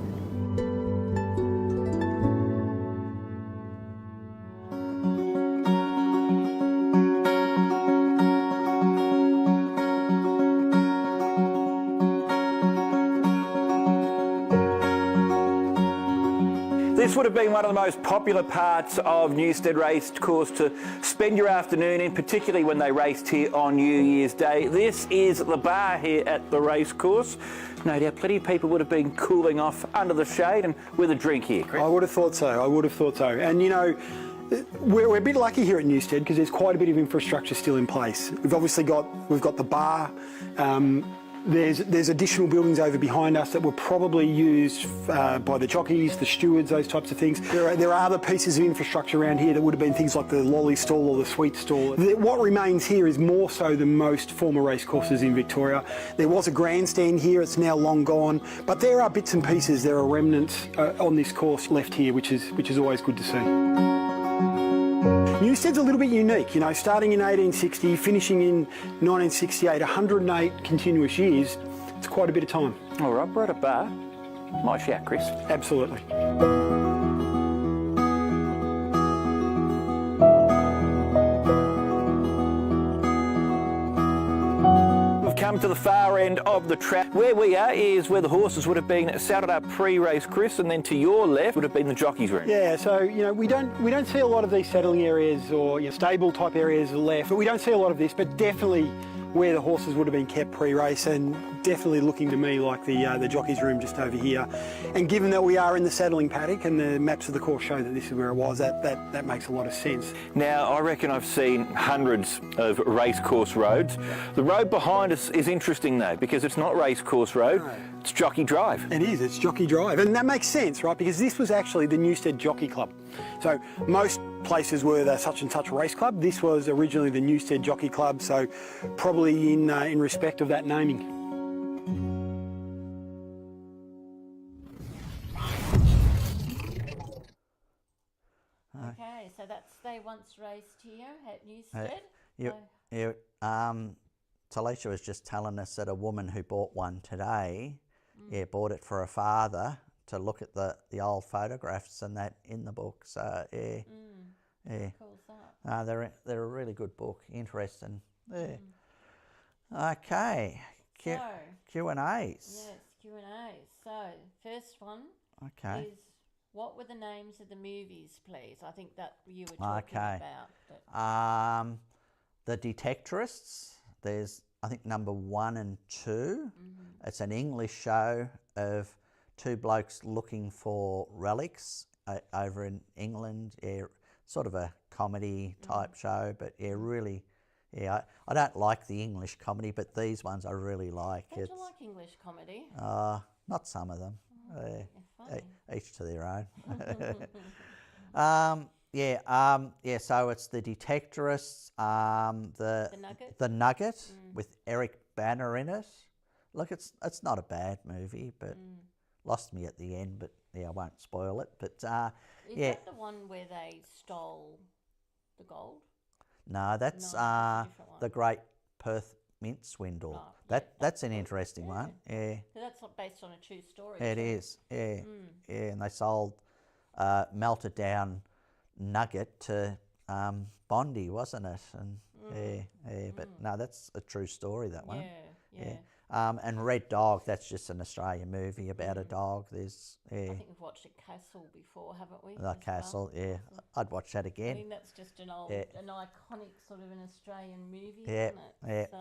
This would have been one of the most popular parts of Newstead race course to spend your afternoon in, particularly when they raced here on New Year's Day. This is the bar here at the race course. No doubt plenty of people would have been cooling off under the shade and with a drink here, Chris. I would have thought so. And you know, we're a bit lucky here at Newstead because there's quite a bit of infrastructure still in place. We've obviously got the bar. There's additional buildings over behind us that were probably used by the jockeys, the stewards, those types of things. There are other pieces of infrastructure around here that would have been things like the lolly stall or the sweet stall. What remains here is more so than most former race courses in Victoria. There was a grandstand here, it's now long gone, but there are bits and pieces, there are remnants on this course left here, which is always good to see. Newstead's a little bit unique, you know, starting in 1860, finishing in 1968, 108 continuous years. It's quite a bit of time. All right, we're at a bar. My shout, Chris. Absolutely. Come to the far end of the track. Where we are is where the horses would have been saddled up pre-race, Chris, and then to your left would have been the jockey's room. Yeah, so you know we don't see a lot of these saddling areas or stable type areas left, but we don't see a lot of this. But definitely where the horses would have been kept pre-race, and definitely looking to me like the jockey's room just over here. And given that we are in the saddling paddock and the maps of the course show that this is where it was, that makes a lot of sense. Now, I reckon I've seen hundreds of racecourse roads. The road behind us is interesting though, because it's not racecourse road, it's Jockey Drive. It is, it's Jockey Drive, and that makes sense, right? Because this was actually the Newstead Jockey Club. So most places were the such and such race club. This was originally the Newstead Jockey Club, so probably in respect of that naming. Okay, so they once raced here at Newstead. Talisha was just telling us that a woman who bought one today, bought it for her father to look at the old photographs and that in the book. So yeah, Cool stuff. they're a really good book, interesting. Yeah. Okay, Q and A's. Yes, Q&A. So first one Okay. is, what were the names of the movies, please? I think that you were talking about. But The Detectorists. There's, I think, number 1 and 2. It's an English show of two blokes looking for relics over in England. Yeah, sort of a comedy type show, but yeah, really Yeah, I don't like the English comedy, but these ones I really like. Don't you like English comedy? Not some of them. You're funny. Each to their own. Yeah. So it's the Detectorists, Nugget? the Nugget with Eric Banner in it. Look, it's not a bad movie, but lost me at the end. But yeah, I won't spoil it. But Is yeah, that the one where they stole the gold? no, that's No, that's a different one. the Great Perth Mint Swindle. Right, yeah, That's an good. interesting one. Yeah, So that's not based on a true story. it too. is. Yeah, yeah, and they sold melted down nugget to Bondi, wasn't it? And yeah. But no, that's a true story. That one. Yeah. And Red Dog, that's just an Australian movie about a dog. There's I think we've watched a Castle before, haven't we? The as Castle. well? Yeah, I'd watch that I again. mean, that's just an old, Yeah. an iconic sort of an Australian movie, Yeah, isn't it? yeah. So,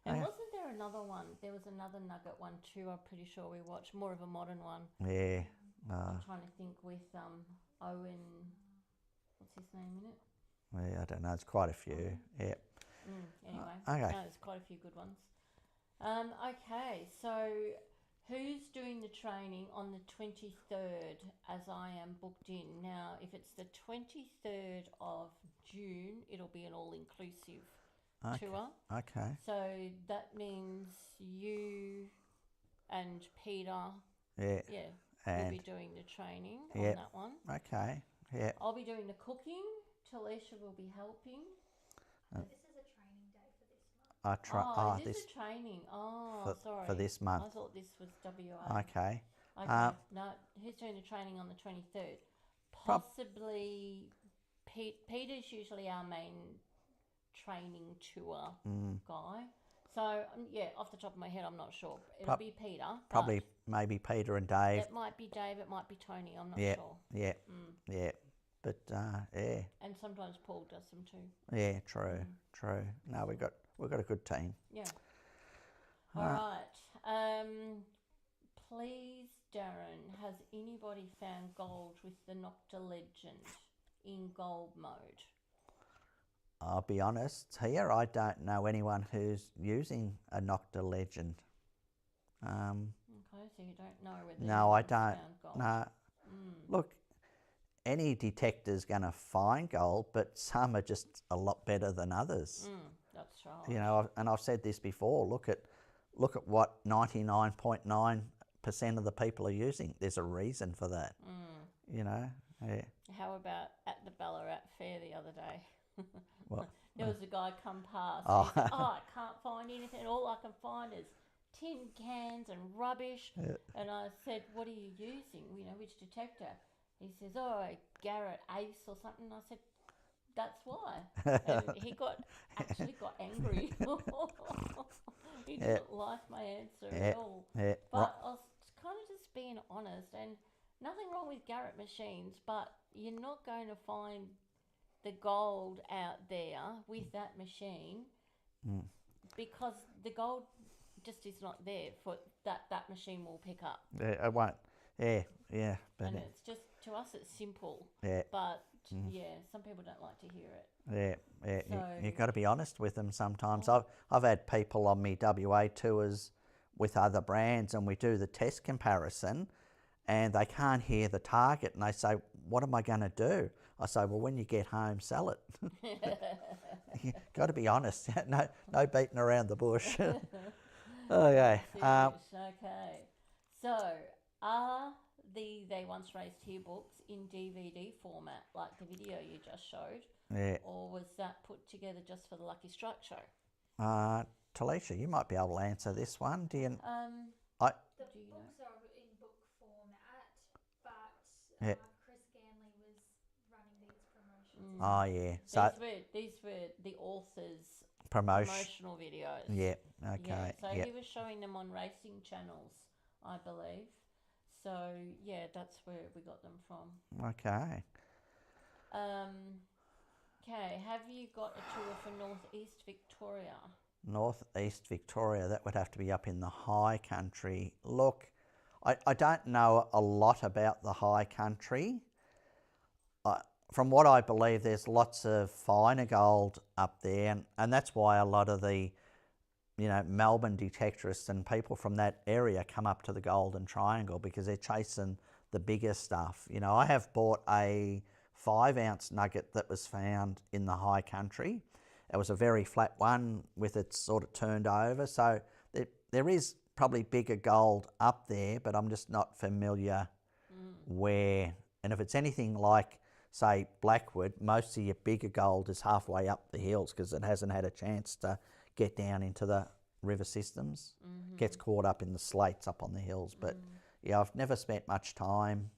and wasn't there another one? There was another Nugget one too. I'm pretty sure we watched more of a modern one. Yeah. I'm trying to think with Owen. What's his name in it? Yeah, I don't know. It's quite a few. Yeah. Anyway, okay. no, there's quite a few good ones. Okay, so who's doing the training on the 23rd as I am booked in? Now, if it's the 23rd of June, it'll be an all-inclusive tour. Okay. So that means you and Peter, Yeah. will And be doing the training Yeah. on that one. okay. Yeah. I'll be doing the cooking. Talisha will be helping. This is a training day for this month. I try. Oh, is this this a training? Oh, sorry. for this month. I thought this was WA. Okay. Okay. No, who's doing the training on the 23rd? Possibly Peter's usually our main training tour guy. So, yeah, off the top of my head, I'm not sure. It'll be Peter. but Probably maybe Peter and Dave. It might be Dave, it might be Tony, I'm not Yeah. sure. Yeah. Yeah. But yeah. And sometimes Paul does them too. Yeah. True. True. No, we've got a good team. Yeah. All right. Please, Darren, has anybody found gold with the Nocta Legend in gold mode? I'll be honest here. I don't know anyone who's using a Nocta Legend. Okay, so you don't know whether No, I anyone's don't. found gold. No. Look, any detector's going to find gold, but some are just a lot better than others. That's right. You know, and I've said this before. Look at what 99.9% of the people are using. There's a reason for that. You know. Yeah. How about at the Ballarat Fair the other day? What? There was a guy come past. Oh. He said, I can't find anything. All I can find is tin cans and rubbish. And I said, what are you using? You know, which detector? He says, Garrett Ace or something. I said, that's why. And he actually got angry. He didn't like my answer at all. Yeah. But I was kind of just being honest, and nothing wrong with Garrett machines, but you're not going to find the gold out there with that machine because the gold just is not there for that machine will pick up. Yeah, it won't. Yeah. But And it's just, to us, it's simple. Yeah. But yeah, some people don't like to hear it. Yeah. So- You got to be honest with them sometimes. I've had people on me WA tours with other brands, and we do the test comparison, and they can't hear the target, and they say, "What am I going to do?" I say, "Well, when you get home, sell it." You got to be honest. No beating around the bush. Okay. Okay. So, are the They Once Raced Here books in DVD format, like the video you just showed? Yeah. Or was that put together just for the Lucky Strike show? Talisha, you might be able to answer this one. Do you? The Do you know? books are in book format, but Yeah. Chris Ganley was running these promotions. Oh yeah. So These were the author's promotion. promotional videos. Yeah. Yeah, Okay. so Yeah. he was showing them on racing channels, I believe. So yeah, that's where we got them from. Okay. Okay, have you got a tour for Northeast Victoria? Northeast Victoria, that would have to be up in the high country. Look, I don't know a lot about the high country. from what I believe, there's lots of finer gold up there, and that's why a lot of the, Melbourne detectorists and people from that area come up to the Golden Triangle because they're chasing the bigger stuff. I have bought a 5-ounce nugget that was found in the high country. It was a very flat one with it sort of turned over. So there is probably bigger gold up there, but I'm just not familiar where. And if it's anything like, say, Blackwood, most of your bigger gold is halfway up the hills because it hasn't had a chance to get down into the river systems. Gets caught up in the slates up on the hills. But yeah, I've never spent much time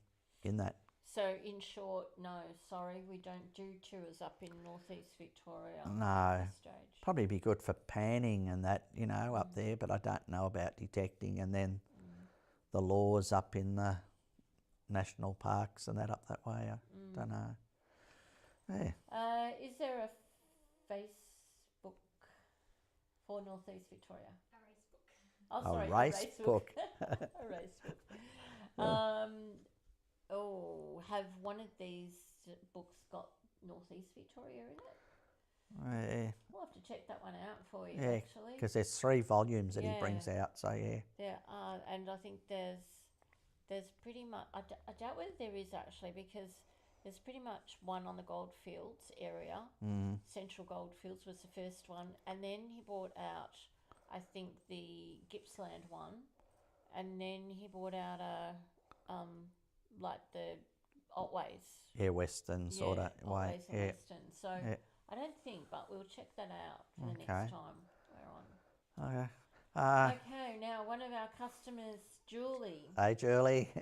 in that. So in short, no, sorry, we don't do tours up in northeast Victoria. No, at this stage. probably be good for panning and that, up there, but I don't know about detecting. And then the laws up in the national parks and that up that way, I don't know. Yeah. Is there a Facebook for northeast Victoria? A race book. Oh, sorry, A race book. A race book. Have one of these books got northeast Victoria in it? Yeah, We'll have to check that one out for you, yeah, actually. because there's 3 volumes that he brings out, so yeah. There are, and I think there's pretty much, I doubt whether there is actually, because there's pretty much one on the Goldfields area. Central Goldfields was the first one, and then he brought out, I think, the Gippsland one, and then he brought out like the Otways. Yeah, Western sort of way. Otways and Yeah. Western. So I don't think, but we'll check that out for the Okay. next time we're on. Okay. Okay, now one of our customers, Julie, Hey, Julie.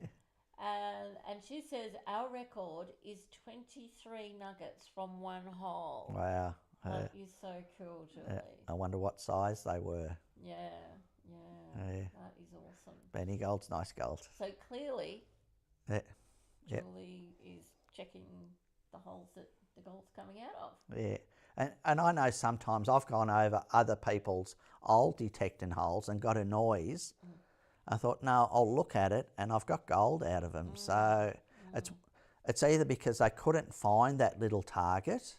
and she says our record is 23 nuggets from one hole. Wow. That is so cool, Julie. I wonder what size they were. Yeah. That is awesome. Benny Gold's nice gold. So clearly, Yeah. Yeah. Julie is checking the holes that the gold's coming out of. Yeah. And I know sometimes I've gone over other people's old detecting holes and got a noise. I thought, no, I'll look at it, and I've got gold out of them. So it's either because they couldn't find that little target,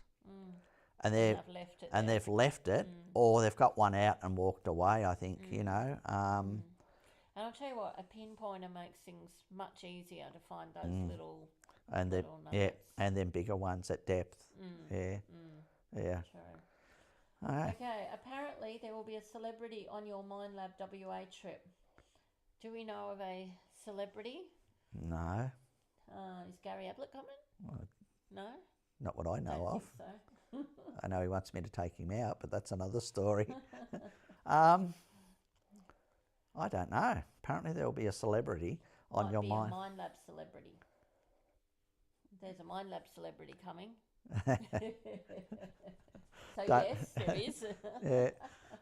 and they've left it, or they've got one out and walked away. I think And I'll tell you what, a pinpointer makes things much easier to find those little nuggets. and then bigger ones at depth. Yeah. True. All right. Okay, apparently there will be a celebrity on your MindLab WA trip. Do we know of a celebrity? No, Is Gary Ablett coming? No? not what I know Don't of. think so. I know he wants me to take him out, but that's another story. I don't know. Apparently there will be a celebrity on Might your be mind. a MindLab celebrity. There's a MindLab celebrity coming. So yes, there is. Yeah.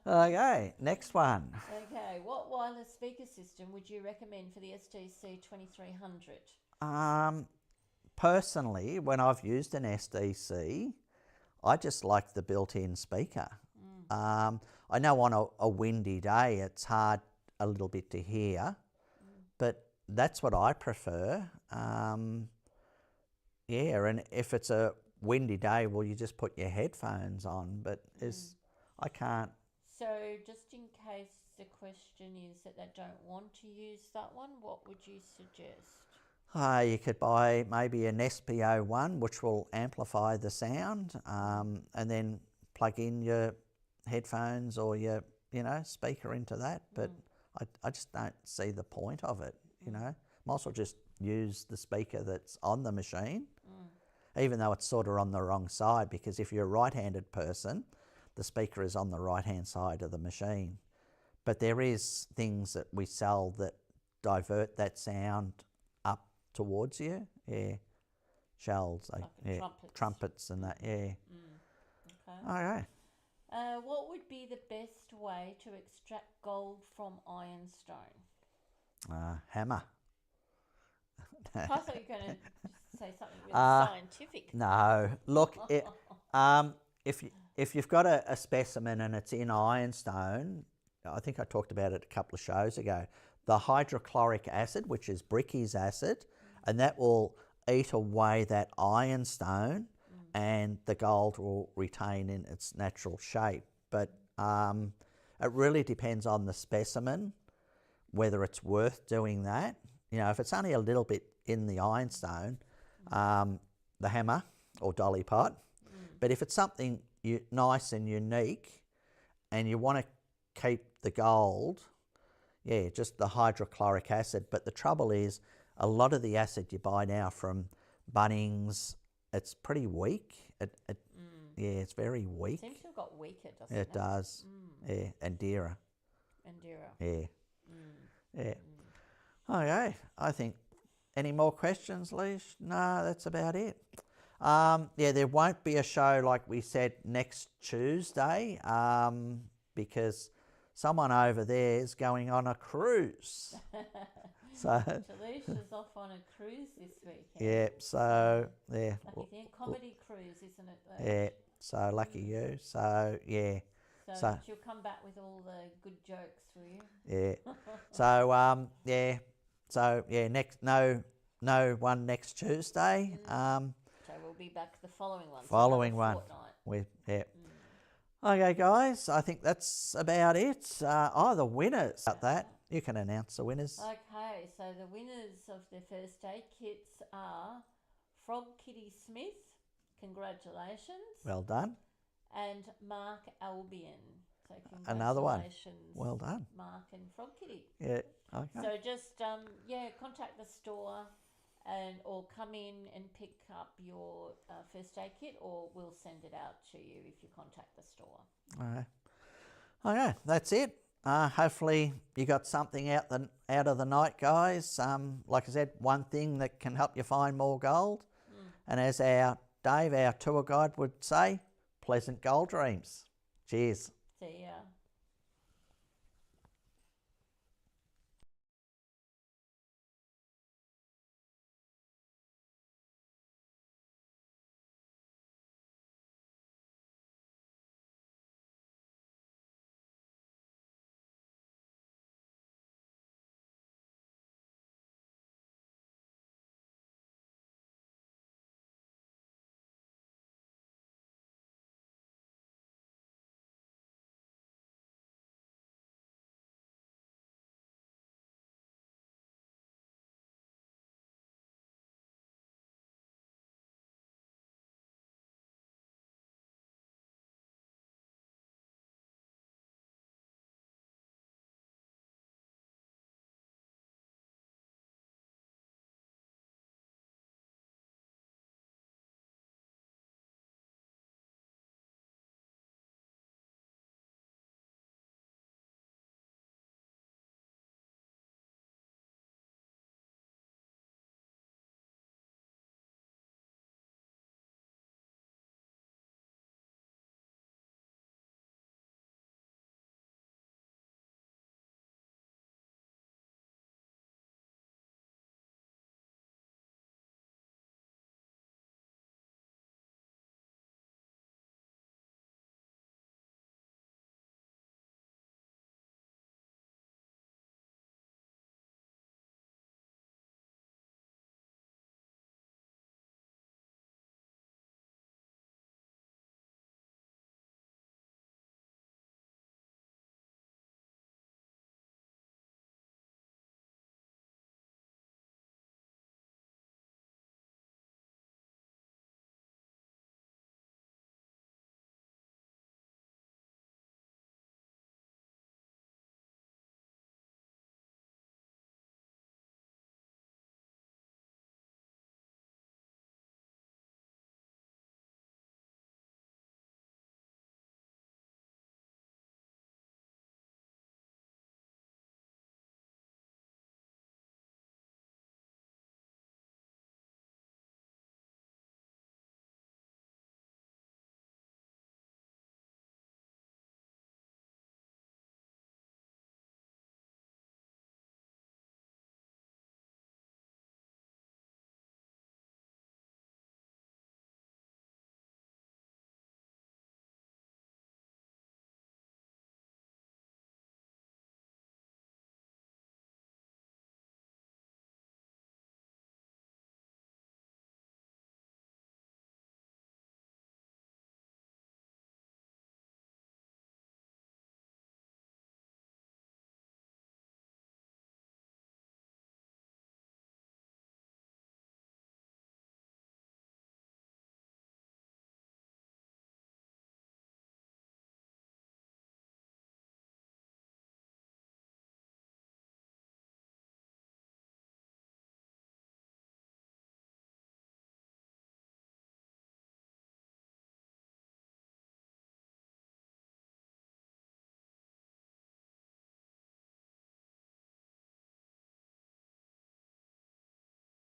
Okay, next one. Okay, what wireless speaker system would you recommend for the SDC 2300? Personally, when I've used an SDC, I just like the built-in speaker. I know on a windy day it's hard a little bit to hear, but that's what I prefer. And if it's a windy day, well, you just put your headphones on, but I can't. So just in case the question is that they don't want to use that one, what would you suggest? You could buy maybe an SPO1, which will amplify the sound, and then plug in your headphones or your speaker into that. But I just don't see the point of it. Might as well just use the speaker that's on the machine, even though it's sort of on the wrong side, because if you're a right-handed person, the speaker is on the right-hand side of the machine. But there is things that we sell that divert that sound up towards you. Yeah, shells, Like trumpets and that. Yeah. Okay. Okay. What would be the best way to extract gold from ironstone? Hammer. I thought you were going to say something really scientific. No, look, if you've got a specimen and it's in ironstone, I think I talked about it a couple of shows ago, the hydrochloric acid, which is Bricky's acid, and that will eat away that ironstone and the gold will retain in its natural shape. But it really depends on the specimen, whether it's worth doing that. You know, if it's only a little bit in the ironstone, the hammer or dolly pot. But if it's something nice and unique and you want to keep the gold, yeah, just the hydrochloric acid. But the trouble is, a lot of the acid you buy now from Bunnings, it's pretty weak. Yeah, it's very weak. It seems to have got weaker, doesn't it? It does. Yeah, and dearer. And dearer. Yeah. Yeah. Okay, I think, any more questions, Leash? No, that's about it. Yeah, there won't be a show, like we said, next Tuesday, because someone over there is going on a cruise. So Talisha's off on a cruise this weekend. yeah, so yeah. Lucky thing, comedy cruise, isn't it? Yeah, so lucky you. So yeah. So she'll come back with all the good jokes for you. Yeah. So yeah. So yeah, no one next Tuesday. So we'll be back the following one. Following so one. fortnight. With yeah. Okay, guys. I think that's about it. The winners. About that, you can announce the winners. Okay, so the winners of the first aid kits are Frog Kitty Smith. Congratulations. Well done. And Mark Albion. So Another one. congratulations, Well done. Mark and Frog Kitty. Yeah. Okay. So just contact the store or come in and pick up your first aid kit, or we'll send it out to you if you contact the store. All right. Okay, that's it. Hopefully you got something out of the night, guys. Like I said, one thing that can help you find more gold, and as our Dave, our tour guide, would say, pleasant gold dreams. Cheers. See ya.